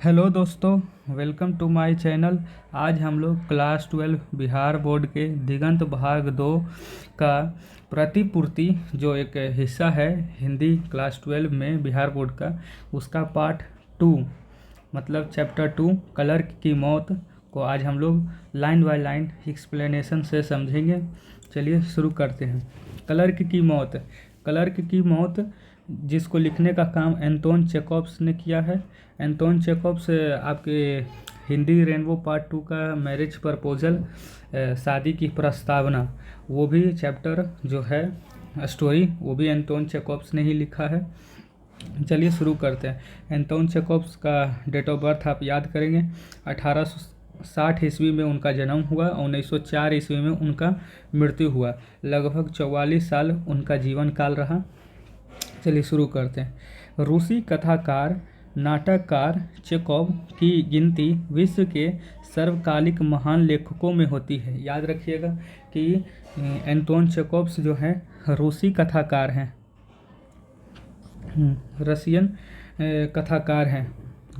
Hello दोस्तों, welcome to my channel. आज हम लोग क्लास 12 बिहार बोर्ड के दिगंत भाग 2 का प्रतिपूर्ति जो एक हिस्सा है हिंदी क्लास 12 में बिहार बोर्ड का, उसका पार्ट 2 मतलब चैप्टर 2 कलर की मौत को आज हम लोग लाइन बाय लाइन एक्सप्लेनेशन से समझेंगे। चलिए शुरू करते हैं। क्लर्क की मौत। क्लर्क की मौत जिसको लिखने का काम एंटोन चेकोव्स ने किया है। एंटोन चेकोव्स आपके हिंदी रेनबो पार्ट 2 का मैरिज प्रपोजल, शादी की प्रस्तावना, वो भी चैप्टर जो है स्टोरी वो भी एंटोन चेकोव्स ने ही लिखा है। चलिए शुरू करते हैं। एंटोन चेकोव्स का डेट ऑफ बर्थ आप याद करेंगे। 1860 ईस्वी में उनका जन्म हुआ और 1904 ईस्वी में उनका मृत्यु हुआ। लगभग 44 साल उनका जीवन काल रहा। चलिए शुरू करते हैं। रूसी कथाकार नाटककार चेकोव की गिनती विश्व के सर्वकालिक महान लेखकों में होती है। याद रखिएगा कि एंटोन चेकोव्स जो हैं रूसी कथाकार हैं, रशियन कथाकार हैं,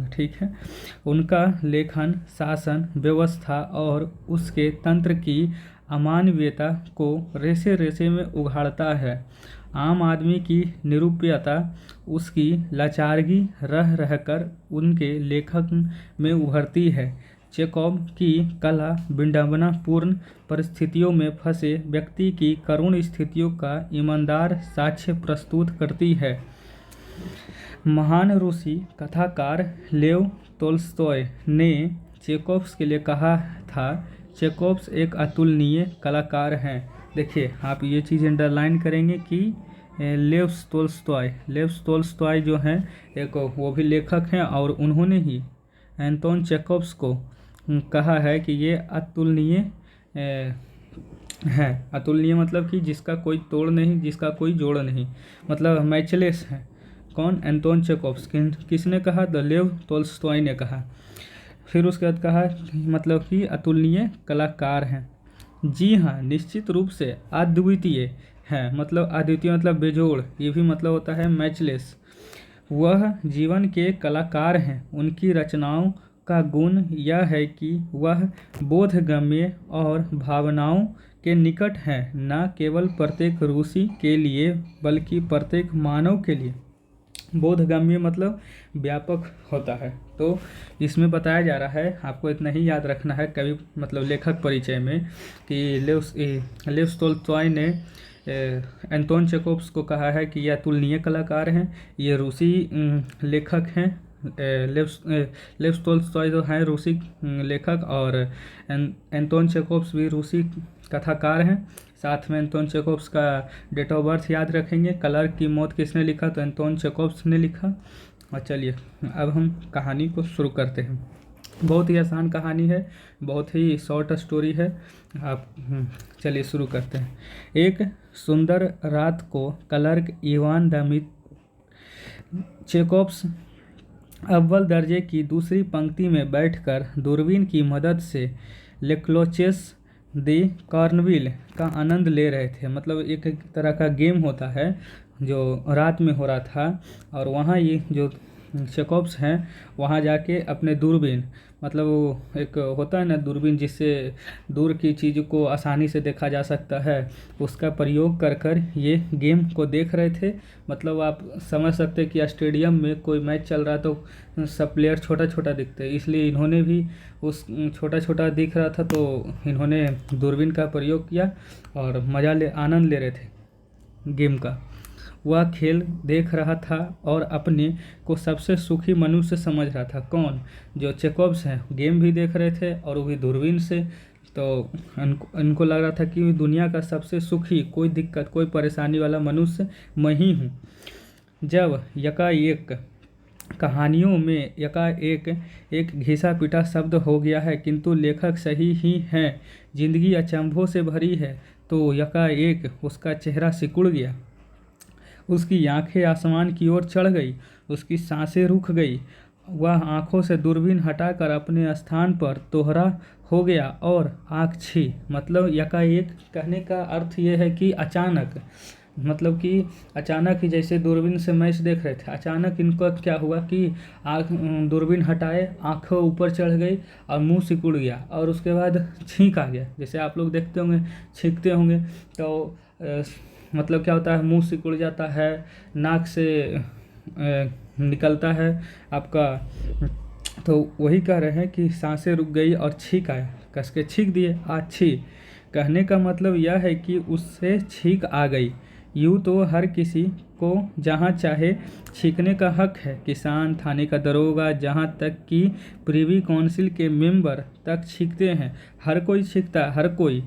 ठीक है। उनका लेखन शासन व्यवस्था और उसके तंत्र की अमानवीयता को रेसे रेसे में उघाड़ता है। आम आदमी की निरूपयता, उसकी लाचारगी रह रहकर उनके लेखक में उभरती है। चेकोव की कला विडंबनापूर्ण परिस्थितियों में फंसे व्यक्ति की करुण स्थितियों का ईमानदार साक्ष्य प्रस्तुत करती है। महान रूसी कथाकार लेव तोल्स्टॉय ने चेकोव्स के लिए कहा था, चेकोव्स एक अतुलनीय कलाकार हैं। देखिए, आप ये चीज़ अंडरलाइन करेंगे कि लेव तोल्स्टॉय जो हैं एक वो भी लेखक हैं और उन्होंने ही एंटोन चेकोव्स को कहा है कि ये अतुलनीय है। अतुलनीय मतलब कि जिसका कोई तोड़ नहीं, जिसका कोई जोड़ नहीं, मतलब मैचलेस है। कौन? एंटोन चेकोव्स। किसने कहा? द लेव तोल्स्टॉय ने कहा। फिर उसके बाद कहा मतलब कि अतुलनीय कलाकार हैं। जी हाँ, निश्चित रूप से अद्वितीय है, मतलब अद्वितीय मतलब बेजोड़, ये भी मतलब होता है मैचलेस। वह जीवन के कलाकार हैं। उनकी रचनाओं का गुण यह है कि वह बोधगम्य और भावनाओं के निकट हैं, न केवल प्रत्येक रूसी के लिए बल्कि प्रत्येक मानव के लिए। बोधगम्य मतलब व्यापक होता है। तो इसमें बताया जा रहा है, आपको इतना ही याद रखना है कवि मतलब लेखक परिचय में, कि लेव तोल्स्टॉय ने एंटोन चेकोव्स को कहा है कि ये अतुलनीय कलाकार हैं, ये रूसी लेखक हैं। लेव तोल्स्टॉय जो हैं रूसी लेखक और एंटोन चेकोव्स भी रूसी कथाकार हैं। साथ में एंटोन चेकोव्स का डेट ऑफ बर्थ याद रखेंगे। क्लर्क की मौत किसने लिखा? तो एंटोन चेकोव्स ने लिखा। और चलिए अब हम कहानी को शुरू करते हैं। बहुत ही आसान कहानी है, बहुत ही शॉर्ट स्टोरी है। आप चलिए शुरू करते हैं। एक सुंदर रात को क्लर्क इवान चेकोव्स अव्वल दर्जे की दूसरी पंक्ति में बैठकर दूरबीन की मदद से लेक्लोचेस दी कॉर्नविल का आनंद ले रहे थे। मतलब एक तरह का गेम होता है जो रात में हो रहा था, और वहाँ ये जो चेकोव्स हैं वहाँ जाके अपने दूरबीन, मतलब वो एक होता है ना दूरबीन जिससे दूर की चीज़ को आसानी से देखा जा सकता है, उसका प्रयोग कर कर ये गेम को देख रहे थे। मतलब आप समझ सकते हैं कि स्टेडियम में कोई मैच चल रहा है तो सब प्लेयर छोटा छोटा दिखते हैं, इसलिए इन्होंने भी उस छोटा छोटा दिख रहा था तो इन्होंने दूरबीन का प्रयोग किया और आनंद ले रहे थे गेम का। वह खेल देख रहा था और अपने को सबसे सुखी मनुष्य समझ रहा था। कौन? जो चेकोव्स हैं, गेम भी देख रहे थे और वो भी दूरबीन से। तो इनको लग रहा था कि दुनिया का सबसे सुखी, कोई दिक्कत कोई परेशानी वाला मनुष्य मैं ही हूँ। जब यकाएक कहानियों में यकाएक एक घिसा पिटा शब्द हो गया है, किंतु लेखक सही ही हैं, जिंदगी अचंभों से भरी है, तो यकाएक उसका चेहरा सिकुड़ गया। उसकी आंखें आसमान की ओर चढ़ गई, उसकी सांसें रुक गई। वह आंखों से दूरबीन हटाकर अपने स्थान पर दोहरा हो गया और आँख छी, मतलब यकाएक कहने का अर्थ यह है कि अचानक, मतलब कि अचानक ही जैसे दूरबीन से मैच देख रहे थे, अचानक इनको क्या हुआ कि आँख दूरबीन हटाए, आँखें ऊपर चढ़ गई और मुंह सिकुड़ गया और उसके बाद छींक आ गया। जैसे आप लोग देखते होंगे, छींकते होंगे तो मतलब क्या होता है, मुंह सिकुड़ जाता है, नाक से निकलता है आपका। तो वही कह रहे हैं कि सांसें रुक गई और छींक आया, कस के छींक दिए, आछी। कहने का मतलब यह है कि उससे छींक आ गई। यूँ तो हर किसी को जहाँ चाहे छींकने का हक है, किसान, थाने का दरोगा, जहाँ तक कि प्रिवी काउंसिल के मेंबर तक छींकते हैं। हर कोई छींकता है, हर कोई।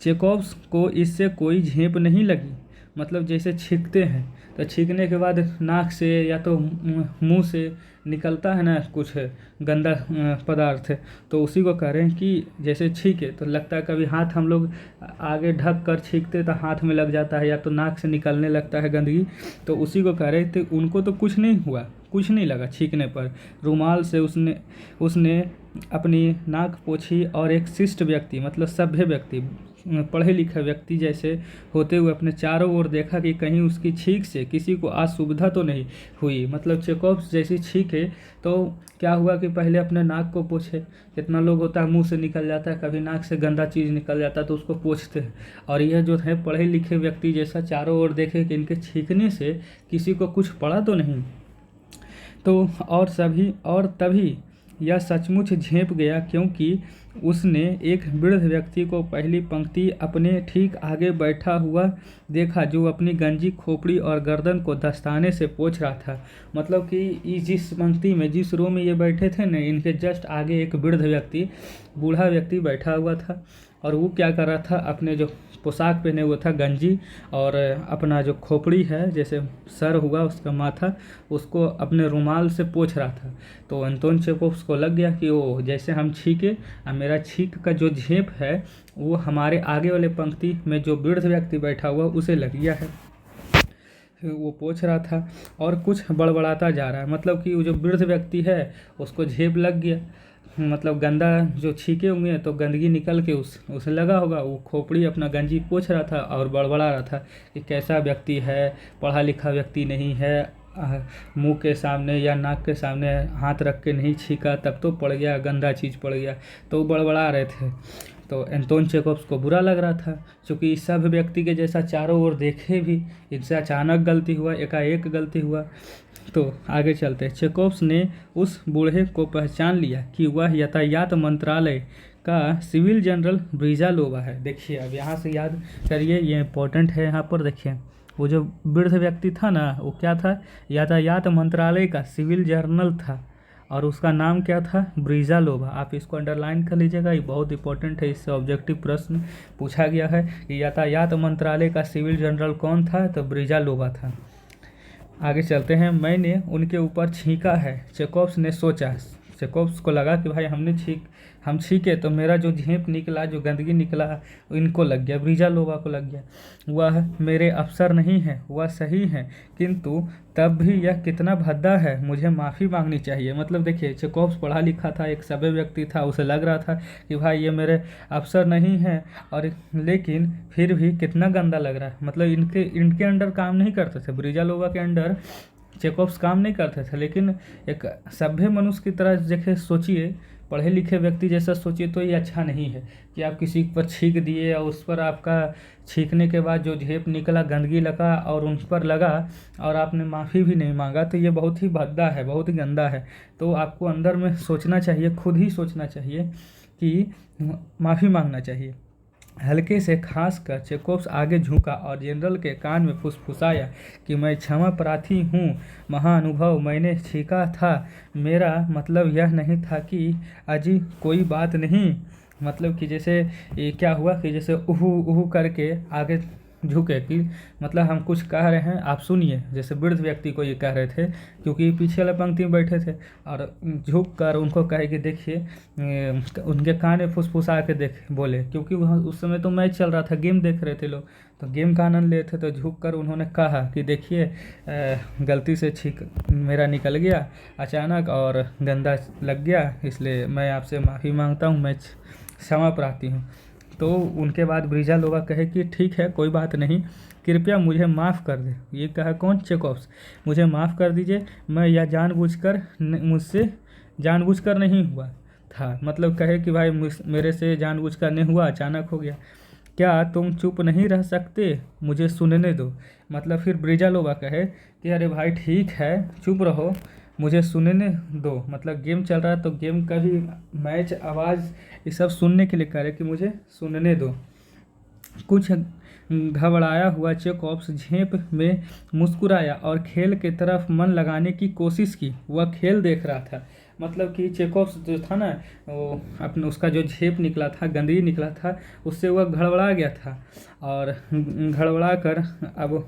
चेकोव्स को इससे कोई झेप नहीं लगी। मतलब जैसे छींकते हैं तो छींकने के बाद नाक से या तो मुंह से निकलता है ना कुछ गंदा पदार्थ, तो उसी को कह रहे हैं कि जैसे छींके तो लगता है, कभी हाथ हम लोग आगे ढक कर छींकते तो हाथ में लग जाता है या तो नाक से निकलने लगता है गंदगी, तो उसी को कह रहे थे। उनको तो कुछ नहीं हुआ, कुछ नहीं लगा छींकने पर। रुमाल से उसने अपनी नाक पोंछी और एक शिष्ट व्यक्ति, मतलब सभ्य व्यक्ति, पढ़े लिखे व्यक्ति जैसे होते हुए अपने चारों ओर देखा कि कहीं उसकी छींक से किसी को असुविधा तो नहीं हुई। मतलब चेकोव्स जैसी छींके तो क्या हुआ कि पहले अपने नाक को पोंछे। कितना लोग होता है मुंह से निकल जाता है, कभी नाक से गंदा चीज़ निकल जाता है तो उसको पोंछते हैं। और यह जो है पढ़े लिखे व्यक्ति जैसा चारों ओर देखे कि इनके छींकने से किसी को कुछ पड़ा तो नहीं। तो और तभी यह सचमुच झेंप गया, क्योंकि उसने एक वृद्ध व्यक्ति को पहली पंक्ति अपने ठीक आगे बैठा हुआ देखा, जो अपनी गंजी, खोपड़ी और गर्दन को दस्ताने से पोंछ रहा था। मतलब कि जिस पंक्ति में, जिस रो में ये बैठे थे ना, इनके जस्ट आगे एक वृद्ध व्यक्ति, बूढ़ा व्यक्ति बैठा हुआ था। और वो क्या कर रहा था, अपने जो पोशाक पहने हुआ था, गंजी, और अपना जो खोपड़ी है, जैसे सर हुआ उसका माथा, उसको अपने रुमाल से पोंछ रहा था। तो अंतोन चेकोव्स को लग गया कि वो जैसे हम छींके, मेरा छींक का जो झेंप है वो हमारे आगे वाले पंक्ति में जो वृद्ध व्यक्ति बैठा हुआ उसे लग गया है। वो पोंछ रहा था और कुछ बड़बड़ाता जा रहा है। मतलब कि वो जो वृद्ध व्यक्ति है उसको झेप लग गया, मतलब गंदा जो छींके होंगे तो गंदगी निकल के उसे लगा होगा। वो खोपड़ी अपना गंजी पोंछ रहा था और बड़बड़ा रहा था कि कैसा व्यक्ति है, पढ़ा लिखा व्यक्ति नहीं है, मुंह के सामने या नाक के सामने हाथ रख के नहीं छींका, तब तो पड़ गया, गंदा चीज़ पड़ गया। तो वो बड़बड़ा रहे थे। तो एंटोन चेकोव्स को बुरा लग रहा था, क्योंकि सब व्यक्ति के जैसा चारों ओर देखे भी, इनसे अचानक गलती हुआ, एकाएक गलती हुआ। तो आगे चलते, चेकोव्स ने उस बूढ़े को पहचान लिया कि वह यातायात मंत्रालय का सिविल जनरल ब्रिजालोवा है। देखिए अब यहाँ से याद करिए, ये इम्पोर्टेंट है। यहाँ पर देखिए, वो जो वृद्ध व्यक्ति था ना, वो क्या था, यातायात मंत्रालय का सिविल जर्नल था और उसका नाम क्या था, ब्रिजालोवा। आप इसको अंडरलाइन कर लीजिएगा, ये बहुत इंपॉर्टेंट है, इससे ऑब्जेक्टिव प्रश्न पूछा गया है कि यातायात मंत्रालय का सिविल जनरल कौन था, तो ब्रिजालोवा था। आगे चलते हैं। मैंने उनके ऊपर छींका है, चेकोव्स ने सोचा। चेकोव्स को लगा कि भाई हम छींके तो मेरा जो झेंप निकला, जो गंदगी निकला, इनको लग गया, ब्रिजालोवा को लग गया। वह मेरे अफसर नहीं है, वह सही है, किंतु तब भी यह कितना भद्दा है, मुझे माफ़ी मांगनी चाहिए। मतलब देखिए, चेकोव्स पढ़ा लिखा था, एक सभ्य व्यक्ति था, उसे लग रहा था कि भाई ये मेरे अफसर नहीं है, और लेकिन फिर भी कितना गंदा लग रहा है। मतलब इनके अंडर काम नहीं करते थे, ब्रिजालोवा के अंडर चेकोव्स काम नहीं करते थे, लेकिन एक सभ्य मनुष्य की तरह देखे, सोचिए, पढ़े लिखे व्यक्ति जैसा सोचिए, तो ये अच्छा नहीं है कि आप किसी पर छींक दिए और उस पर आपका छींकने के बाद जो झेप निकला, गंदगी लगा और उन पर लगा और आपने माफ़ी भी नहीं मांगा, तो ये बहुत ही भद्दा है, बहुत ही गंदा है। तो आपको अंदर में सोचना चाहिए, खुद ही सोचना चाहिए कि माफ़ी मांगना चाहिए। हल्के से खास कर चेकोव्स आगे झुका और जनरल के कान में फुसफुसाया कि मैं क्षमा प्रार्थी हूँ महानुभाव, मैंने छींका था, मेरा मतलब यह नहीं था कि अजी कोई बात नहीं। मतलब कि जैसे ये क्या हुआ कि जैसे उहू उहू करके आगे झुके, कि मतलब हम कुछ कह रहे हैं, आप सुनिए, जैसे वृद्ध व्यक्ति को ये कह रहे थे, क्योंकि पीछे वाले पंक्ति में बैठे थे, और झुक कर उनको कहे कि देखिए, उनके कान में फुसफुसा के बोले, क्योंकि उस समय तो मैच चल रहा था, गेम देख रहे थे लोग, तो गेम का आनंद ले थे। तो झुक कर उन्होंने कहा कि देखिए, गलती से छींक मेरा निकल गया अचानक और गंदा लग गया, इसलिए मैं आपसे माफ़ी मांगता हूँ, मैं क्षमा प्रार्थी हूँ। तो उनके बाद ब्रिजालोवा कहे कि ठीक है, कोई बात नहीं, कृपया मुझे माफ़ कर दे। ये कहा कौन? चेकोव्स। मुझे माफ़ कर दीजिए, मैं यह मुझसे जानबूझकर नहीं हुआ था। मतलब कहे कि भाई मेरे से जानबूझकर नहीं हुआ, अचानक हो गया। क्या तुम चुप नहीं रह सकते? मुझे सुनने दो। मतलब फिर ब्रिजालोवा कहे कि अरे भाई ठीक है, चुप रहो, मुझे सुनने दो। मतलब गेम चल रहा है तो गेम का भी मैच, आवाज़, ये सब सुनने के लिए कह रहे कि मुझे सुनने दो। कुछ घबराया हुआ चेकोव्स झेप में मुस्कुराया और खेल की तरफ मन लगाने की कोशिश की। वह खेल देख रहा था। मतलब कि चेकोव्स जो था ना, वो अपने उसका जो झेप निकला था, गंदगी निकला था, उससे वह गड़बड़ा गया था। और गड़बड़ा कर अब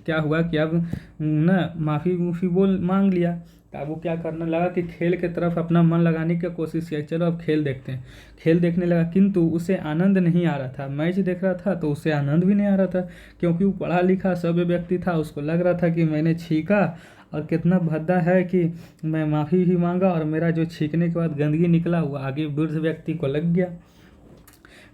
क्या हुआ कि अब ना माफ़ी बोल मांग लिया। तो अब वो क्या करने लगा कि खेल की तरफ अपना मन लगाने की कोशिश किया। चलो अब खेल देखते हैं। खेल देखने लगा, किंतु उसे आनंद नहीं आ रहा था। मैच देख रहा था तो उसे आनंद भी नहीं आ रहा था, क्योंकि वो पढ़ा लिखा सभ्य व्यक्ति था। उसको लग रहा था कि मैंने छींका और कितना भद्दा है कि मैं माफ़ी भी मांगा और मेरा जो छींकने के बाद गंदगी निकला वो आगे वृद्ध व्यक्ति को लग गया।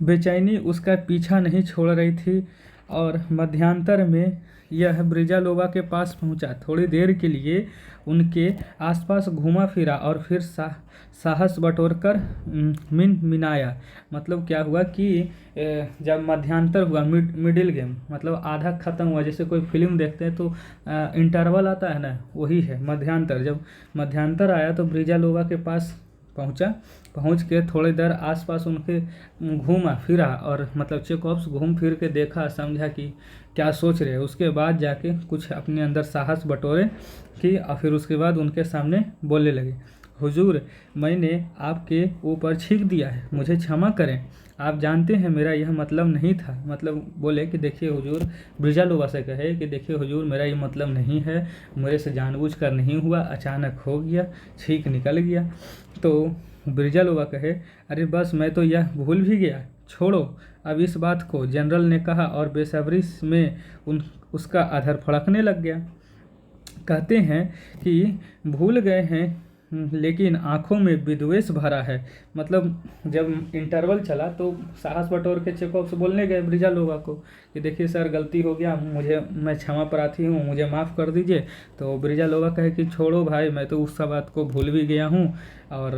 बेचैनी उसका पीछा नहीं छोड़ रही थी और मध्यांतर में यह ब्रिजालोवा के पास पहुंचा। थोड़ी देर के लिए उनके आसपास घूमा फिरा और फिर साहस बटोरकर मिनाया। मतलब क्या हुआ कि जब मध्यांतर हुआ, मिडिल गेम, मतलब आधा ख़त्म हुआ, जैसे कोई फिल्म देखते हैं तो इंटरवल आता है ना, वही है मध्यांतर। जब मध्यांतर आया तो ब्रिजालोवा के पास पहुंच के थोड़ी देर आसपास उनके घूमा फिरा और मतलब चेकोव्स घूम फिर के देखा, समझा कि क्या सोच रहे हैं। उसके बाद जाके कुछ अपने अंदर साहस बटोरे कि और फिर उसके बाद उनके सामने बोलने लगे, हुजूर, मैंने आपके ऊपर छींक दिया है, मुझे क्षमा करें। आप जानते हैं मेरा यह मतलब नहीं था। मतलब बोले कि देखिए हुजूर, ब्रिजालोवा से कहे कि देखिए हुजूर, मेरा ये मतलब नहीं है, मेरे से जानबूझकर नहीं हुआ, अचानक हो गया, छींक निकल गया। तो ब्रिजालोवा कहे, अरे बस मैं तो यह भूल भी गया, छोड़ो अब इस बात को, जनरल ने कहा और बेसब्री में उसका अधर फड़कने लग गया। कहते हैं कि भूल गए हैं लेकिन आंखों में विद्वेष भरा है। मतलब जब इंटरवल चला तो साहस बटोर के चेकोव्स बोलने गए ब्रिजालोवा को कि देखिए सर, गलती हो गया, मैं क्षमा प्रार्थी हूँ, मुझे माफ़ कर दीजिए। तो ब्रिजालोवा कहे कि छोड़ो भाई, मैं तो उस सब बात को भूल भी गया हूँ। और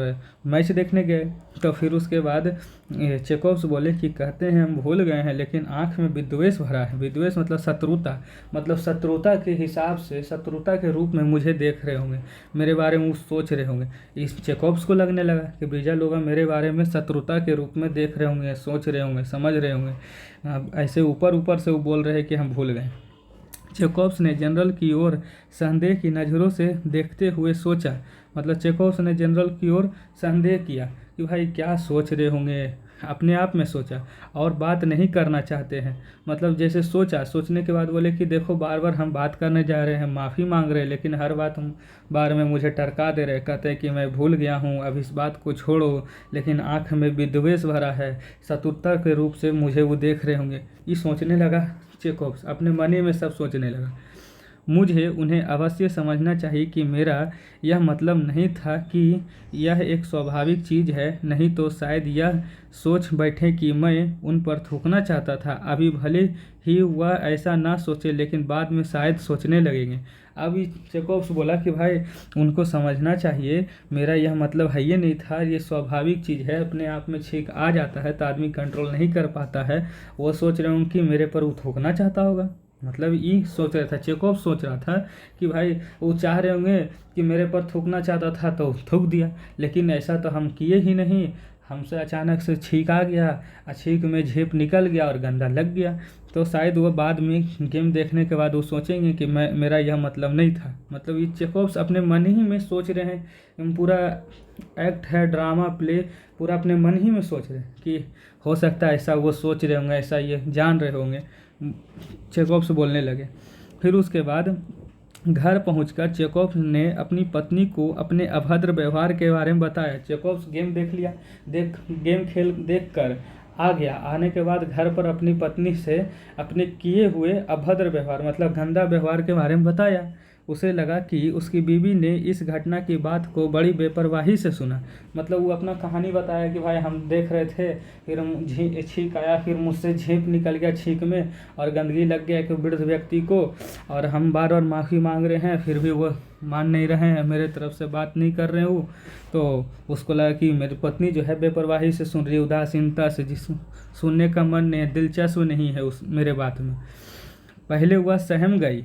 मैच देखने गए तो फिर उसके बाद चेकोव्स बोले कि कहते हैं हम भूल गए हैं लेकिन आँख में विद्वेष भरा है। विद्वेष मतलब शत्रुता, मतलब शत्रुता के हिसाब से, शत्रुता के रूप में मुझे देख रहे होंगे, मेरे बारे में सोच रहे होंगे। इस चेकोव्स को लगने लगा कि ब्रिजालोवा मेरे बारे में शत्रुता के रूप में देख रहे होंगे, सोच रहे होंगे, समझ रहे होंगे। ऐसे ऊपर ऊपर से वो बोल रहे हैं कि हम भूल गए। चेकोव्स ने जनरल की ओर संदेह की नज़रों से देखते हुए सोचा। मतलब चेकोव्स ने जनरल की ओर संदेह किया कि भाई क्या सोच रहे होंगे, अपने आप में सोचा और बात नहीं करना चाहते हैं। मतलब जैसे सोचा, सोचने के बाद बोले कि देखो बार बार हम बात करने जा रहे हैं, माफ़ी मांग रहे हैं, लेकिन हर बार में मुझे टरका दे रहे, कहते हैं कि मैं भूल गया हूँ, अब इस बात को छोड़ो, लेकिन आँख में विद्वेष भरा है, शत्रुता के रूप से मुझे वो देख रहे होंगे। ये सोचने लगा चेकोव्स, अपने मन में सब सोचने लगा। मुझे उन्हें अवश्य समझना चाहिए कि मेरा यह मतलब नहीं था कि यह एक स्वाभाविक चीज़ है, नहीं तो शायद यह सोच बैठे कि मैं उन पर थूकना चाहता था। अभी भले ही वह ऐसा ना सोचे लेकिन बाद में शायद सोचने लगेंगे। अभी चेकोव्स बोला कि भाई उनको समझना चाहिए, मेरा यह मतलब है ये नहीं था, ये स्वाभाविक चीज़ है, अपने आप में छींक आ जाता है तो आदमी कंट्रोल नहीं कर पाता है। वो सोच रहे होंगे कि मेरे पर वो थूकना चाहता होगा। मतलब ये सोच रहा था, चेकोव्स सोच रहा था कि भाई वो चाह रहे होंगे कि मेरे पर थूकना चाहता था तो थूक दिया, लेकिन ऐसा तो हम किए ही नहीं, हमसे अचानक से छींक आ गया, छींक में झेप निकल गया और गंदा लग गया। तो शायद वो बाद में गेम देखने के बाद वो सोचेंगे कि मेरा यह मतलब नहीं था। मतलब ये चेकोव्स अपने मन ही में सोच रहे हैं, पूरा एक्ट है, ड्रामा प्ले पूरा अपने मन ही में सोच रहे हैं कि हो सकता है ऐसा वो सोच रहे होंगे, ऐसा ये जान रहे होंगे। चेकोव्स बोलने लगे। फिर उसके बाद घर पहुंचकर चेकोव्स ने अपनी पत्नी को अपने अभद्र व्यवहार के बारे में बताया। चेकोव्स गेम देख लिया, गेम खेल देख कर आ गया। आने के बाद घर पर अपनी पत्नी से अपने किए हुए अभद्र व्यवहार मतलब गंदा व्यवहार के बारे में बताया। उसे लगा कि उसकी बीवी ने इस घटना की बात को बड़ी बेपरवाही से सुना। मतलब वो अपना कहानी बताया कि भाई हम देख रहे थे, फिर हम छींक आया, फिर मुझसे झींप निकल गया छींक में और गंदगी लग गया एक वृद्ध व्यक्ति को, और हम बार बार माफ़ी मांग रहे हैं फिर भी वो मान नहीं रहे हैं, मेरे तरफ से बात नहीं कर रहे हो। तो उसको लगा कि मेरी पत्नी जो है बेपरवाही से सुन रही है, उदासीनता से, जिस सुनने का मन नहीं, दिलचस्प नहीं है उस मेरे बात में। पहले वह सहम गई,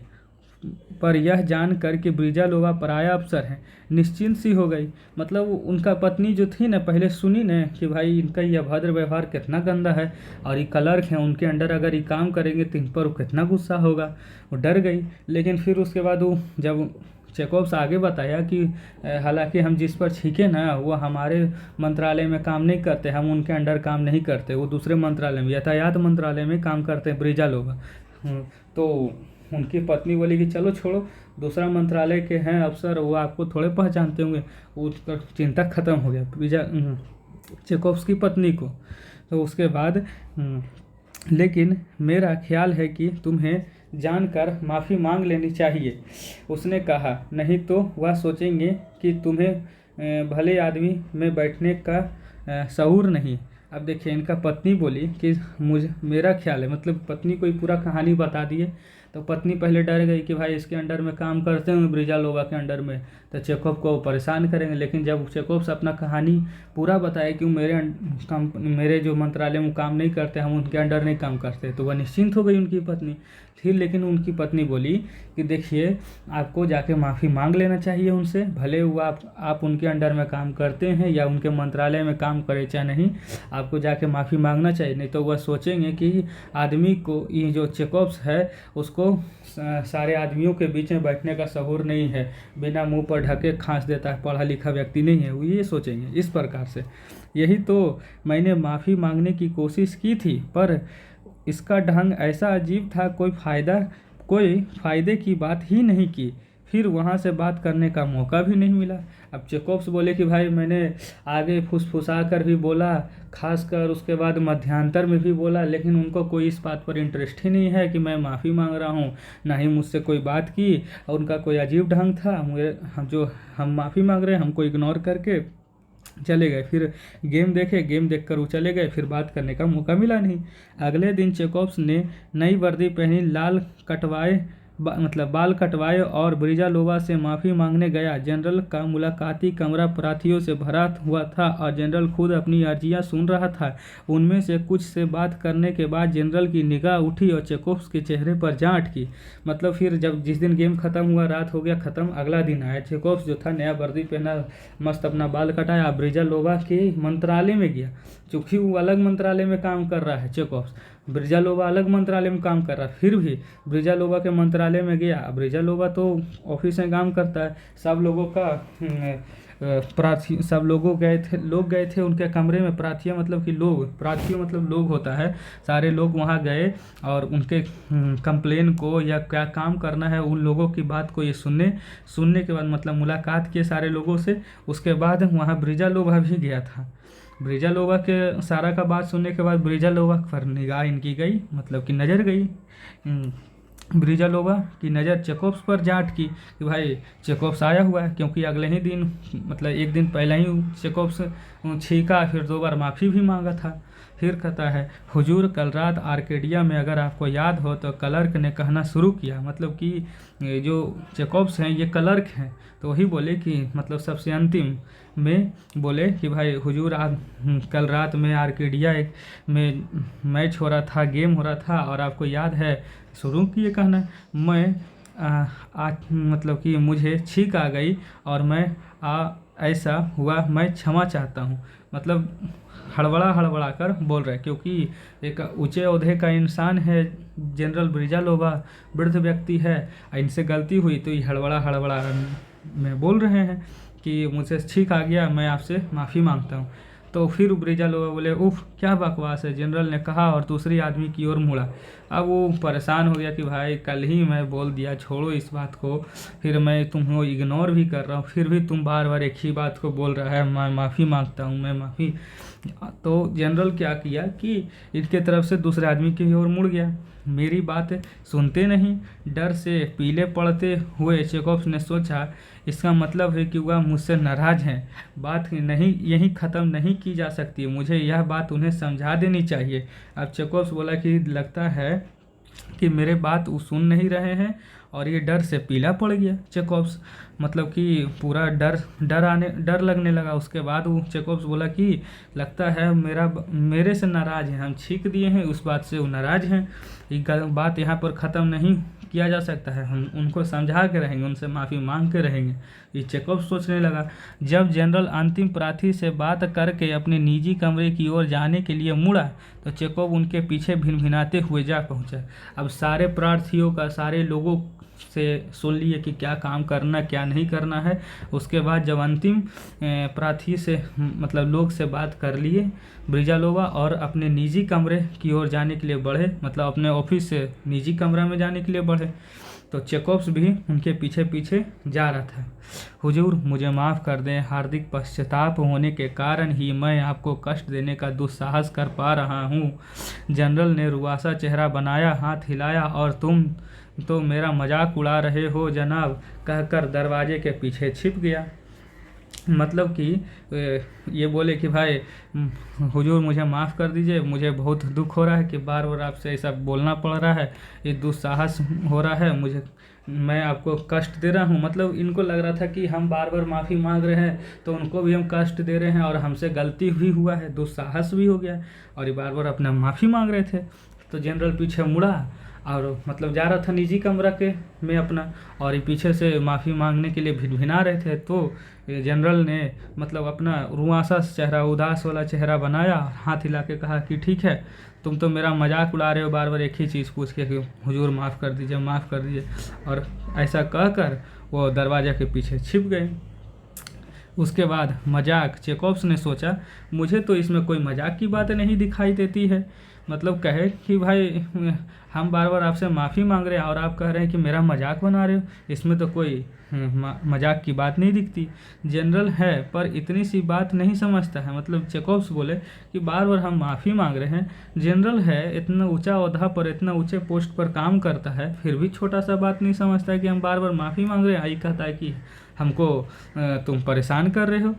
पर यह जानकर कि ब्रिजालोवा पराया अफसर है, निश्चिंत सी हो गई। मतलब उनका पत्नी जो थी ना, पहले सुनी ना कि भाई इनका ये अभद्र व्यवहार कितना गंदा है और ये क्लर्क हैं, उनके अंडर अगर ये काम करेंगे तो इन पर कितना गुस्सा होगा, वो डर गई। लेकिन फिर उसके बाद वो जब चेकोव्स आगे बताया कि हालांकि हम जिस पर छीके ना वो हमारे मंत्रालय में काम नहीं करते, हम उनके अंडर काम नहीं करते, वो दूसरे मंत्रालय में, यातायात मंत्रालय में काम करते हैं ब्रिजालोवा। तो उनकी पत्नी बोली कि चलो छोड़ो, दूसरा मंत्रालय के हैं अफसर, वो आपको थोड़े पहचानते होंगे। उसका चिंता खत्म हो गया चेकोव्स की पत्नी को। तो उसके बाद लेकिन मेरा ख्याल है कि तुम्हें जानकर माफ़ी मांग लेनी चाहिए, उसने कहा, नहीं तो वह सोचेंगे कि तुम्हें भले आदमी में बैठने का शऊर नहीं। अब देखिए इनका पत्नी बोली कि मेरा ख्याल है, मतलब पत्नी को ही पूरा कहानी बता दिए। तो पत्नी पहले डर गई कि भाई इसके अंडर में काम करते हैं ब्रिजालोवा के अंडर में तो चेकोव को परेशान करेंगे। लेकिन जब चेकोव से अपना कहानी पूरा बताया कि मेरे जो मंत्रालय में काम नहीं करते, हम उनके अंडर नहीं काम करते, तो वह निश्चिंत हो गई उनकी पत्नी। फिर लेकिन उनकी पत्नी बोली कि देखिए आपको जाके माफ़ी मांग लेना चाहिए उनसे, भले वो आप उनके अंडर में काम करते हैं या उनके मंत्रालय में काम करें चाहे नहीं, आपको जाके माफ़ी मांगना चाहिए, नहीं तो वह सोचेंगे कि आदमी को, ये जो चेकोव्स है उसको सारे आदमियों के बीच में बैठने का शऊर नहीं है, बिना मुंह पर ढके खांस देता है, पढ़ा लिखा व्यक्ति नहीं है, वो ये सोचेंगे इस प्रकार से। यही तो मैंने माफ़ी मांगने की कोशिश की थी, पर इसका ढंग ऐसा अजीब था, कोई फ़ायदे की बात ही नहीं की, फिर वहाँ से बात करने का मौका भी नहीं मिला। अब चेकोव्स बोले कि भाई मैंने आगे फुसफुसा कर भी बोला, खासकर उसके बाद मध्यांतर में भी बोला, लेकिन उनको कोई इस बात पर इंटरेस्ट ही नहीं है कि मैं माफ़ी मांग रहा हूँ, ना ही मुझसे कोई बात की, और उनका कोई अजीब ढंग था, हम माफ़ी मांग रहे हैं हमको इग्नोर करके चले गए। फिर गेम देखकर वो चले गए, फिर बात करने का मौका मिला नहीं। अगले दिन चेकोव्स ने नई वर्दी पहनी, बाल कटवाए और ब्रिजालोवा से माफ़ी मांगने गया। जनरल का मुलाकाती कमरा प्रार्थियों से भरा हुआ था और जनरल खुद अपनी अर्जियां सुन रहा था। उनमें से कुछ से बात करने के बाद जनरल की निगाह उठी और चेकोव्स के चेहरे पर जा अटकी। मतलब फिर जब जिस दिन गेम खत्म हुआ, रात हो गया ख़त्म, अगला दिन आया, चेकोव्स जो था नया वर्दी पहना, मस्त अपना बाल कटाया, ब्रिजालोवा के मंत्रालय में गया, चूँकि वो अलग मंत्रालय में काम कर रहा है चेकोव्स, ब्रिजालोवा अलग मंत्रालय में काम कर रहा है, फिर भी ब्रिजालोवा के मंत्रालय में गया। ब्रिजालोवा तो ऑफिस में काम करता है, सब लोग गए थे उनके कमरे में। प्रार्थियों मतलब लोग होता है, सारे लोग वहाँ गए और उनके कंप्लेन को या क्या काम करना है उन लोगों की बात को ये सुनने के बाद, मतलब मुलाकात किए सारे लोगों से। उसके बाद वहाँ ब्रिजालोवा भी गया था। ब्रिजालोवा के सारा का बात सुनने के बाद ब्रिजालोवा पर निगाह इनकी गई, मतलब कि नज़र गई। ब्रिजालोवा की नज़र चेकोव्स पर जा अटकी कि भाई चेकोव्स आया हुआ है, क्योंकि अगले ही दिन, मतलब एक दिन पहले ही चेकोव्स छींका, फिर 2 बार माफ़ी भी मांगा था। फिर कहता है, हुजूर कल रात आर्केडिया में अगर आपको याद हो तो क्लर्क ने कहना शुरू किया, मतलब कि जो चेकोव्स हैं ये क्लर्क हैं, तो वही बोले कि मतलब सबसे अंतिम में बोले कि भाई हुजूर आप कल रात में आर्केडिया में मैच हो रहा था, गेम हो रहा था, और आपको याद है, शुरू किए कहना, मैं मतलब कि मुझे छींक आ गई और ऐसा हुआ, मैं क्षमा चाहता हूँ। मतलब हड़बड़ा कर बोल रहे, क्योंकि एक ऊंचे ओहदे का इंसान है, जनरल ब्रिजालोवा वृद्ध व्यक्ति है, इनसे गलती हुई तो ये हड़बड़ा में बोल रहे हैं कि मुझसे छींक आ गया, मैं आपसे माफ़ी मांगता हूँ। तो फिर ब्रिजालोवा बोले, उफ क्या बकवास है, जनरल ने कहा और दूसरी आदमी की ओर मुड़ा। अब वो परेशान हो गया कि भाई कल ही मैं बोल दिया, छोड़ो इस बात को, फिर मैं तुम्हें इग्नोर भी कर रहा हूँ, फिर भी तुम बार बार एक ही बात को बोल रहा है, मैं माफ़ी मांगता हूँ, मैं माफ़ी। तो जनरल क्या किया कि इनके तरफ से दूसरे आदमी की ओर मुड़ गया। मेरी बात सुनते नहीं, डर से पीले पड़ते हुए चेकॉप्स ने सोचा इसका मतलब है कि वह मुझसे नाराज़ हैं, बात नहीं यहीं ख़त्म नहीं की जा सकती, मुझे यह बात उन्हें समझा देनी चाहिए। अब चेकॉप्स बोला कि लगता है कि मेरे बात वो सुन नहीं रहे हैं, और ये डर से पीला पड़ गया चेकॉप्स, मतलब कि पूरा डर लगने लगा। उसके बाद वो चेकॉप्स बोला कि लगता है मेरे से नाराज़ हैं, हम छींक दिए हैं, उस बात से वो नाराज़ हैं, ये बात यहाँ पर ख़त्म नहीं किया जा सकता है, हम उनको समझा के रहेंगे, उनसे माफ़ी मांग के रहेंगे। ये चेकॉप्स सोचने लगा। जब जनरल अंतिम प्रार्थी से बात करके अपने निजी कमरे की ओर जाने के लिए मुड़ा तो चेकॉप उनके पीछे भिनभिनाते हुए जा पहुंचा। अब सारे प्रार्थियों का सारे लोगों से सुन लिए कि क्या काम करना क्या नहीं करना है। उसके बाद जब अंतिम प्रार्थी से मतलब लोग से बात कर लिए, ब्रिजालोवा और अपने निजी कमरे की ओर जाने के लिए बढ़े, मतलब अपने ऑफिस से निजी कमरा में जाने के लिए बढ़े, तो चेकॉप्स भी उनके पीछे पीछे जा रहा था। हुजूर मुझे माफ़ कर दें, हार्दिक पश्चाताप होने के कारण ही मैं आपको कष्ट देने का दुस्साहस कर पा रहा हूँ। जनरल ने रुआसा चेहरा बनाया, हाथ हिलाया और तुम तो मेरा मजाक उड़ा रहे हो जनाब कहकर दरवाजे के पीछे छिप गया। मतलब कि ये बोले कि भाई हुजूर मुझे माफ़ कर दीजिए, मुझे बहुत दुख हो रहा है कि बार बार आपसे ऐसा बोलना पड़ रहा है, ये दुस्साहस हो रहा है, मैं आपको कष्ट दे रहा हूँ। मतलब इनको लग रहा था कि हम बार बार माफ़ी मांग रहे हैं तो उनको भी हम कष्ट दे रहे हैं, और हमसे गलती भी हुआ है, दुस्साहस भी हो गया, और ये बार बार अपना माफ़ी मांग रहे थे। तो जनरल पीछे मुड़ा और मतलब जा रहा था निजी कमरा के में अपना, और ये पीछे से माफ़ी मांगने के लिए भिनभिना रहे थे। तो जनरल ने मतलब अपना रुआसा चेहरा, उदास वाला चेहरा बनाया, हाथ हिला के कहा कि ठीक है, तुम तो मेरा मजाक उड़ा रहे हो बार बार एक ही चीज़ पूछ के कि हुजूर माफ़ कर दीजिए, माफ़ कर दीजिए, और ऐसा कहकर वो दरवाजे के पीछे छिप गए। उसके बाद मजाक चेकॉप्स ने सोचा मुझे तो इसमें कोई मजाक की बात नहीं दिखाई देती है, मतलब कहे कि भाई हम बार बार आपसे माफ़ी मांग रहे हैं और आप कह रहे हैं कि मेरा मजाक बना रहे हो, इसमें तो कोई मजाक की बात नहीं दिखती। जनरल है पर इतनी सी बात नहीं समझता है। मतलब चेकॉप्स बोले कि बार बार हम माफ़ी मांग रहे हैं, जनरल है इतना ऊंचा ओहदा पर, इतना ऊंचे पोस्ट पर काम करता है, फिर भी छोटा सा बात नहीं समझता है कि हम बार बार माफ़ी मांग रहे हैं। आई कहता है कि हमको तुम परेशान कर रहे हो।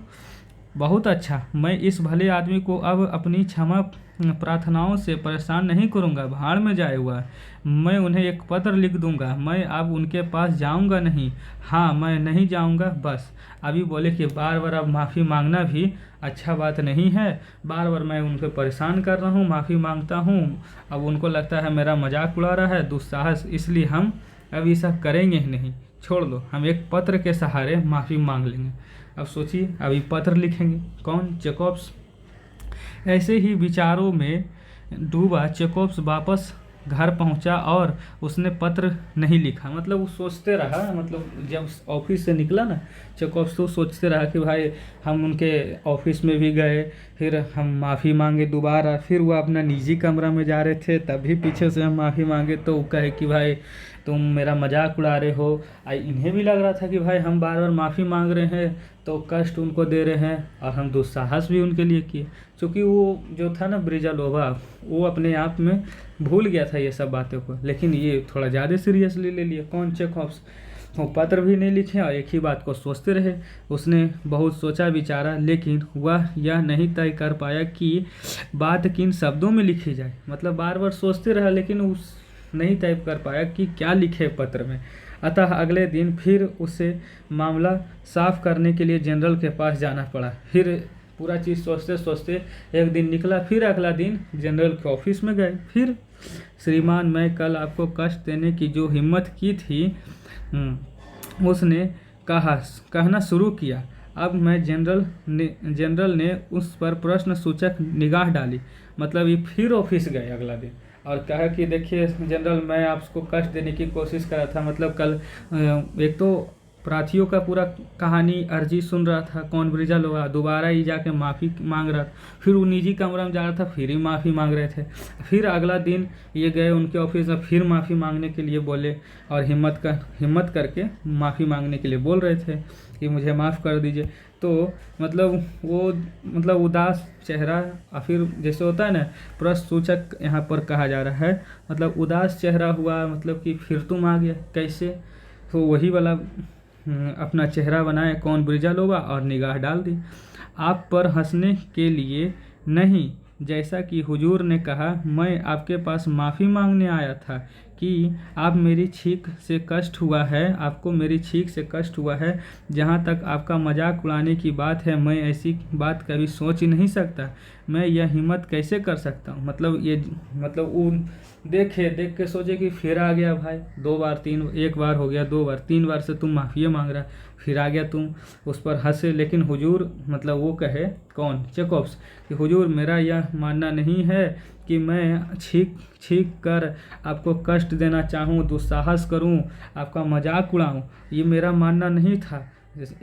बहुत अच्छा, मैं इस भले आदमी को अब अपनी क्षमा प्रार्थनाओं से परेशान नहीं करूंगा, भाड़ में जाए हुआ, मैं उन्हें एक पत्र लिख दूंगा, मैं अब उनके पास जाऊंगा नहीं, हाँ मैं नहीं जाऊंगा बस। अभी बोले कि बार बार अब माफ़ी मांगना भी अच्छा बात नहीं है, बार बार मैं उनको परेशान कर रहा हूँ, माफ़ी मांगता हूँ, अब उनको लगता है मेरा मजाक उड़ा रहा है, दुस्साहस, इसलिए हम अब ये सब करेंगे ही नहीं, छोड़ दो, हम एक पत्र के सहारे माफ़ी मांग लेंगे। अब सोचिए अभी पत्र लिखेंगे कौन? चेकॉप्स। ऐसे ही विचारों में डूबा चेकॉप्स वापस घर पहुंचा और उसने पत्र नहीं लिखा। मतलब वो सोचते रहा, मतलब जब ऑफिस से निकला ना चेकॉप्स तो सोचते रहा कि भाई हम उनके ऑफिस में भी गए, फिर हम माफ़ी मांगे दोबारा, फिर वो अपना निजी कमरा में जा रहे थे तभी पीछे से हम माफ़ी मांगे तो वो कहे कि भाई तुम मेरा मजाक उड़ा रहे हो। इन्हें भी लग रहा था कि भाई हम बार बार माफ़ी मांग रहे हैं तो कष्ट उनको दे रहे हैं, और हम दुस्साहस भी उनके लिए किए। क्योंकि वो जो था ना ब्रिजालोवा, वो अपने आप में भूल गया था ये सब बातों को, लेकिन ये थोड़ा ज़्यादा सीरियसली ले लिया। कौन? चेकॉप्स। वो पत्र भी नहीं लिखे और एक ही बात को सोचते रहे। उसने बहुत सोचा विचारा, लेकिन वह यह नहीं तय कर पाया कि बात किन शब्दों में लिखी जाए। मतलब बार बार सोचते रहा लेकिन उस नहीं तय कर पाया कि क्या लिखे पत्र में। अतः अगले दिन फिर उसे मामला साफ करने के लिए जनरल के पास जाना पड़ा। फिर पूरा चीज़ सोचते सोचते एक दिन निकला, फिर अगला दिन जनरल के ऑफिस में गए। फिर श्रीमान, मैं कल आपको कष्ट देने की जो हिम्मत की थी उसने कहना शुरू किया। अब मैं जनरल ने उस पर प्रश्न सूचक निगाह डाली। मतलब ये फिर ऑफिस गए अगला दिन और कहा कि देखिए जनरल, मैं आपको कष्ट देने की कोशिश कर रहा था। मतलब कल एक तो प्राथियों का पूरा कहानी अर्जी सुन रहा था कौन, ब्रिजालोवा। दोबारा ही जाके माफ़ी मांग रहा था, फिर वो निजी कमरा में जा रहा था, फिर ही माफ़ी मांग रहे थे। फिर अगला दिन ये गए उनके ऑफिस में, फिर माफ़ी मांगने के लिए बोले और हिम्मत करके माफ़ी मांगने के लिए बोल रहे थे कि मुझे माफ़ कर दीजिए। तो मतलब वो मतलब उदास चेहरा, और फिर जैसे होता है ना प्रश्न सूचक यहाँ पर कहा जा रहा है, मतलब उदास चेहरा हुआ, मतलब कि फिर तुम आ गया कैसे। तो वही वाला अपना चेहरा बनाए कौन, ब्रिजालोवा, और निगाह डाल दी। आप पर हंसने के लिए नहीं, जैसा कि हुजूर ने कहा, मैं आपके पास माफ़ी मांगने आया था कि आप मेरी छींक से कष्ट हुआ है, आपको मेरी छींक से कष्ट हुआ है। जहाँ तक आपका मजाक उड़ाने की बात है, मैं ऐसी बात कभी सोच ही नहीं सकता। मैं यह हिम्मत कैसे कर सकता हूँ। मतलब वो देख के सोचे कि फिर आ गया भाई, 2 बार 3, 1 बार हो गया, 2 बार 3 बार से तुम माफ़ी मांग रहा, फिर आ गया तुम। उस पर हंसे, लेकिन हुजूर मतलब वो कहे कौन, चेकोव्स, कि हुजूर मेरा यह मानना नहीं है कि मैं छींक कर आपको कष्ट देना चाहूँ, दुस्साहस करूँ, आपका मजाक उड़ाऊँ, ये मेरा मानना नहीं था।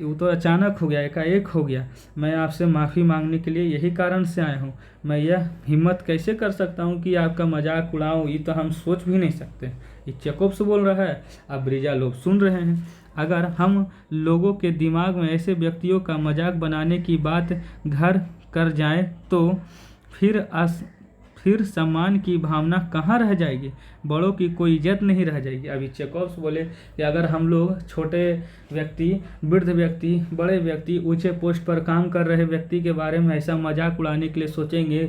वो तो अचानक हो गया, एकाएक हो गया। मैं आपसे माफ़ी मांगने के लिए यही कारण से आया हूँ। मैं यह हिम्मत कैसे कर सकता हूँ कि आपका मजाक उड़ाऊँ, ये तो हम सोच भी नहीं सकते। ये चेकोव्स बोल रहा है, अब ब्रिजालोव सुन रहे हैं। अगर हम लोगों के दिमाग में ऐसे व्यक्तियों का मजाक बनाने की बात घर कर जाएं तो फिर सम्मान की भावना कहाँ रह जाएगी, बड़ों की कोई इज्जत नहीं रह जाएगी। अभी चेकोव्स बोले कि अगर हम लोग छोटे व्यक्ति, वृद्ध व्यक्ति, बड़े व्यक्ति, ऊंचे पोस्ट पर काम कर रहे व्यक्ति के बारे में ऐसा मजाक उड़ाने के लिए सोचेंगे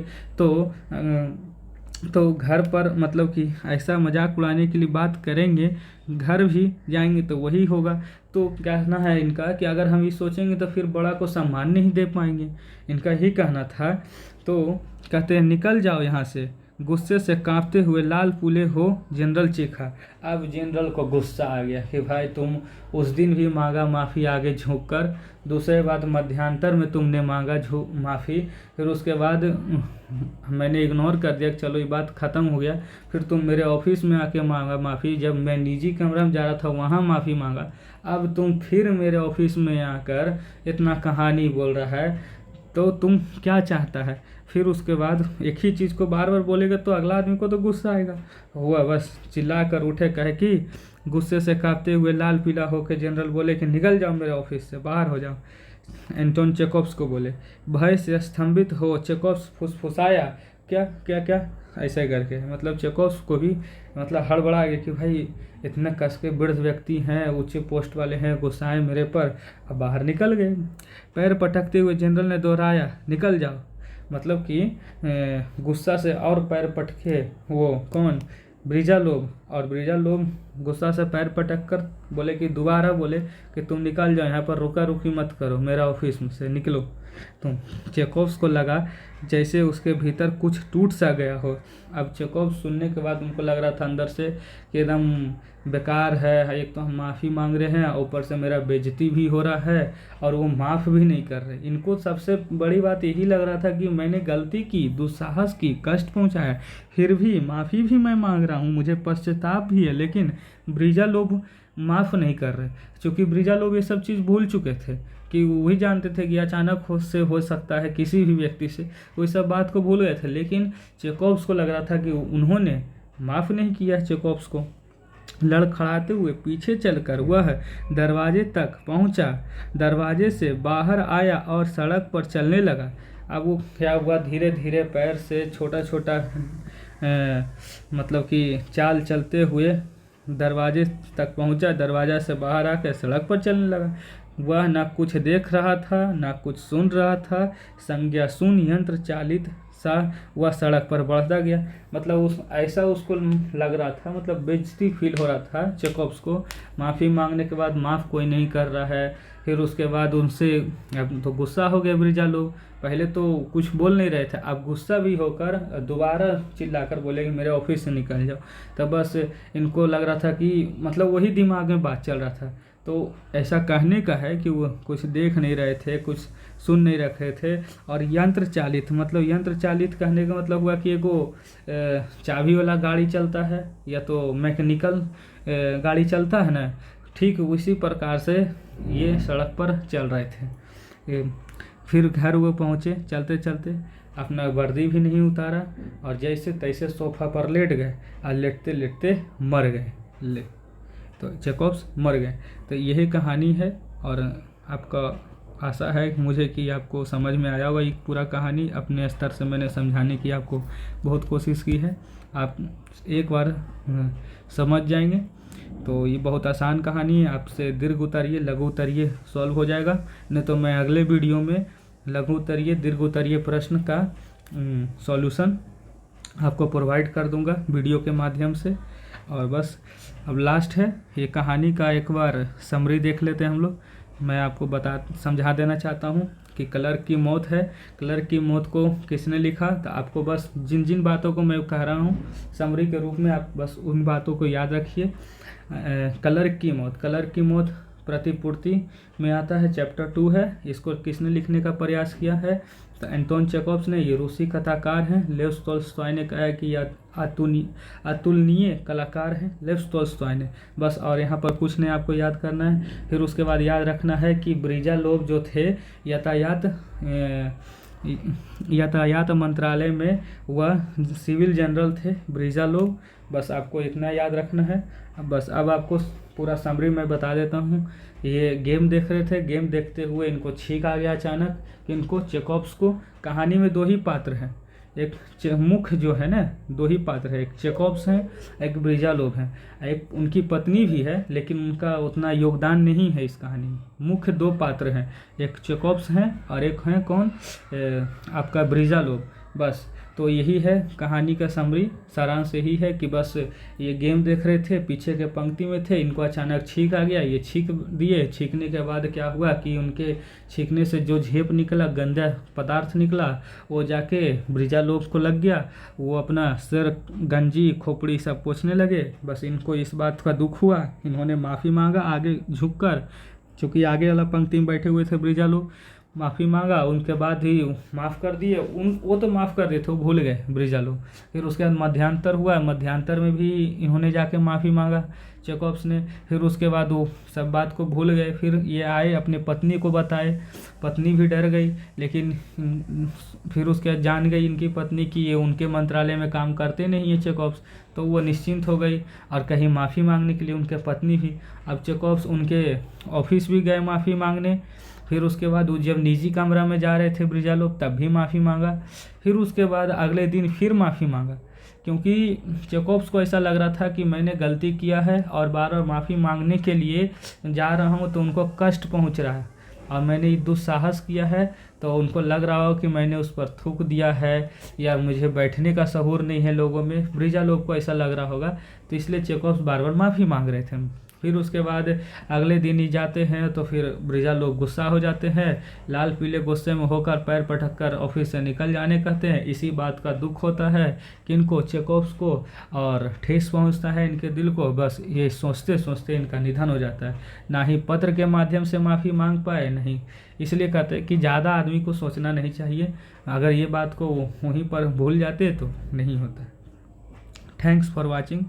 तो घर पर मतलब कि ऐसा मजाक उड़ाने के लिए बात करेंगे, घर भी जाएंगे तो वही होगा। तो कहना है इनका कि अगर हम ये सोचेंगे तो फिर बड़ा को सम्मान नहीं दे पाएंगे, इनका ही कहना था। तो कहते हैं निकल जाओ यहाँ से, गुस्से से कांपते हुए लाल फूले हो जनरल चीखा। अब जनरल को गुस्सा आ गया कि भाई तुम उस दिन भी मांगा माफ़ी आगे झुक कर, दूसरे बात मध्यांतर में तुमने मांगा माफ़ी, फिर उसके बाद मैंने इग्नोर कर दिया, चलो ये बात ख़त्म हो गया। फिर तुम मेरे ऑफिस में आके मांगा माफ़ी, जब मैं निजी कमरा में जा रहा था वहाँ माफ़ी मांगा, अब तुम फिर मेरे ऑफिस में आकर इतना कहानी बोल रहा है, तो तुम क्या चाहता है। फिर उसके बाद एक ही चीज़ को बार बार बोलेगा तो अगला आदमी को तो गुस्सा आएगा। हुआ बस चिल्ला कर उठे, कहे कि गुस्से से कांपते हुए लाल पीला होकर जनरल बोले कि निकल जाओ मेरे ऑफिस से, बाहर हो जाओ। एंटोन चेकोव्स को बोले। भय से स्तंभित हो चेकोव्स फुसफुसाया, क्या क्या क्या ऐसे करके, मतलब चेकोव्स को भी मतलब हड़बड़ा गया कि भाई इतने कस के वृद्ध व्यक्ति हैं, ऊंचे पोस्ट वाले हैं, गुस्साए मेरे पर। अब बाहर निकल गए। पैर पटकते हुए जनरल ने दोहराया, निकल जाओ। मतलब कि गुस्सा से और पैर पटके वो कौन, ब्रिजालोव, और ब्रिजालोव गुस्सा से पैर पटक कर बोले कि दोबारा बोले कि तुम निकल जाओ, यहाँ पर रुका रुकी मत करो, मेरा ऑफिस में से निकलो तुम। चेकोव्स को लगा जैसे उसके भीतर कुछ टूट सा गया हो। अब चेकोव्स सुनने के बाद उनको लग रहा था अंदर से कि एकदम बेकार है, एक तो हम माफ़ी मांग रहे हैं, ऊपर से मेरा बेइज्जती भी हो रहा है, और वो माफ़ भी नहीं कर रहे। इनको सबसे बड़ी बात यही लग रहा था कि मैंने गलती की, दुस्साहस की, कष्ट पहुंचाया, फिर भी माफ़ी भी मैं मांग रहा हूँ, मुझे पश्चाताप भी है, लेकिन ब्रिजालोव माफ़ नहीं कर रहे। क्योंकि ब्रिजालोव ये सब चीज़ भूल चुके थे कि वही जानते थे कि अचानक हो सकता है किसी भी व्यक्ति से, वो सब बात को भूल गए थे। लेकिन चेकोव्स को लग रहा था कि उन्होंने माफ़ नहीं किया चेकोव्स को। लड़खड़ाते हुए पीछे चलकर वह दरवाजे तक पहुंचा, दरवाजे से बाहर आया और सड़क पर चलने लगा। अब वो क्या हुआ, धीरे धीरे पैर से छोटा छोटा मतलब कि चाल चलते हुए दरवाजे तक पहुंचा, दरवाजा से बाहर आकर सड़क पर चलने लगा। वह ना कुछ देख रहा था ना कुछ सुन रहा था, संज्ञा शून्य यंत्र चालित सा वह सड़क पर बढ़ता गया। मतलब ऐसा उसको लग रहा था, मतलब बेइज्जती फील हो रहा था चेकोव्स को। माफ़ी मांगने के बाद माफ़ कोई नहीं कर रहा है, फिर उसके बाद उनसे अब तो गुस्सा हो गया ब्रिजालोव। पहले तो कुछ बोल नहीं रहे थे, अब गुस्सा भी होकर दोबारा चिल्लाकर बोले कि मेरे ऑफिस से निकल जाओ। तब बस इनको लग रहा था कि मतलब वही दिमाग में बात चल रहा था। तो ऐसा कहने का है कि वो कुछ देख नहीं रहे थे, कुछ सुन नहीं रखे थे। और यंत्र चालित, मतलब यंत्र चालित कहने का मतलब हुआ कि एगो चाबी वाला गाड़ी चलता है या तो मैकेनिकल गाड़ी चलता है ना, ठीक उसी प्रकार से ये सड़क पर चल रहे थे। फिर घर वो पहुँचे चलते चलते, अपना वर्दी भी नहीं उतारा और जैसे तैसे सोफ़ा पर लेट गए और लेटते लेटते मर गए। ले तो चेकॉप्स मर गए। तो यही कहानी है और आपका आशा है मुझे कि आपको समझ में आया होगा। ये पूरा कहानी अपने स्तर से मैंने समझाने की आपको बहुत कोशिश की है, आप एक बार समझ जाएंगे। तो ये बहुत आसान कहानी है, आपसे दीर्घ उतरिए लघु उतरिए सॉल्व हो जाएगा। नहीं तो मैं अगले वीडियो में लघु उतरिए दीर्घ उतरिए प्रश्न का सॉल्यूशन आपको प्रोवाइड कर दूंगा वीडियो के माध्यम से। और बस अब लास्ट है, ये कहानी का एक बार समरी देख लेते हैं हम लोग। मैं आपको समझा देना चाहता हूँ कि क्लर्क की मौत है। क्लर्क की मौत को किसने लिखा, तो आपको बस जिन जिन बातों को मैं कह रहा हूँ समरी के रूप में, आप बस उन बातों को याद रखिए। क्लर्क की मौत प्रतिपूर्ति में आता है, चैप्टर 2 है। इसको किसने लिखने का प्रयास किया है, तो एंटोन चेकॉव्स ने। ये रूसी कथाकार हैं। लेव टॉल्स्टॉय ने कहा है कि अतुलनीय कलाकार हैं लेव टॉल्स्टॉय ने। बस और यहाँ पर कुछ नहीं आपको याद करना है। फिर उसके बाद याद रखना है कि ब्रिजालोव जो थे यातायात मंत्रालय में वह सिविल जनरल थे ब्रिजालोव। बस आपको इतना याद रखना है। अब आपको पूरा समरी मैं बता देता हूँ। ये गेम देख रहे थे, गेम देखते हुए इनको छींक आ गया अचानक कि इनको चेकॉप्स को, कहानी में 2 ही पात्र हैं, एक मुख्य जो है ना 2 ही पात्र है, एक चेकॉप्स हैं एक ब्रिजालोव हैं। एक उनकी पत्नी भी है लेकिन उनका उतना योगदान नहीं है इस कहानी में। मुख्य 2 पात्र हैं, एक चेकॉप्स हैं और एक हैं कौन, आपका ब्रिजालोव। बस तो यही है कहानी का समरी, सारांश यही है कि बस ये गेम देख रहे थे, पीछे के पंक्ति में थे, इनको अचानक छींक आ गया, ये छींक दिए। छींकने के बाद क्या हुआ कि उनके छींकने से जो झेप निकला, गंदा पदार्थ निकला, वो जाके ब्रिजालोव को लग गया। वो अपना सिर, गंजी, खोपड़ी सब पोंछने लगे। बस इनको इस बात का दुख हुआ, इन्होंने माफ़ी मांगा आगे झुककर, चूँकि आगे वाला पंक्ति में बैठे हुए थे ब्रिजालोव। माफ़ी मांगा, उनके बाद ही माफ़ कर दिए। वो तो माफ़ कर दिए थे, वो भूल गए ब्रिजालोव। फिर उसके बाद मध्यांतर हुआ, मध्यांतर में भी इन्होंने जाके माफ़ी मांगा चेकॉप्स ने। फिर उसके बाद वो सब बात को भूल गए। फिर ये आए अपने पत्नी को बताए, पत्नी भी डर गई, लेकिन फिर उसके बाद जान गई इनकी पत्नी कि ये उनके मंत्रालय में काम करते नहीं है चेकॉप्स, तो वो निश्चिंत हो गई और कहीं माफ़ी मांगने के लिए उनके पत्नी भी। अब चेकॉप्स उनके ऑफिस भी गए माफ़ी मांगने। फिर उसके बाद वो जब निजी कमरा में जा रहे थे ब्रिजालोव तब भी माफ़ी मांगा। फिर उसके बाद अगले दिन फिर माफ़ी मांगा, क्योंकि चेकॉप्स को ऐसा लग रहा था कि मैंने गलती किया है और बार बार माफ़ी मांगने के लिए जा रहा हूँ तो उनको कष्ट पहुँच रहा है और मैंने दुस्साहस किया है, तो उनको लग रहा हो कि मैंने उस पर थूक दिया है या मुझे बैठने का शऊर नहीं है लोगों में। ब्रिजालोव को ऐसा लग रहा होगा, तो इसलिए चेकॉप्स बार बार माफ़ी मांग रहे थे। फिर उसके बाद अगले दिन ही जाते हैं तो फिर ब्रिजालोव गुस्सा हो जाते हैं, लाल पीले गुस्से में होकर पैर पटक कर ऑफिस से निकल जाने कहते हैं। इसी बात का दुख होता है किनको, चेकॉप्स को, और ठेस पहुंचता है इनके दिल को। बस ये सोचते सोचते इनका निधन हो जाता है। ना ही पत्र के माध्यम से माफ़ी मांग पाए, नहीं। इसलिए कहते हैं कि ज़्यादा आदमी को सोचना नहीं चाहिए, अगर ये बात को वहीं पर भूल जाते तो नहीं होता। Thanks for watching.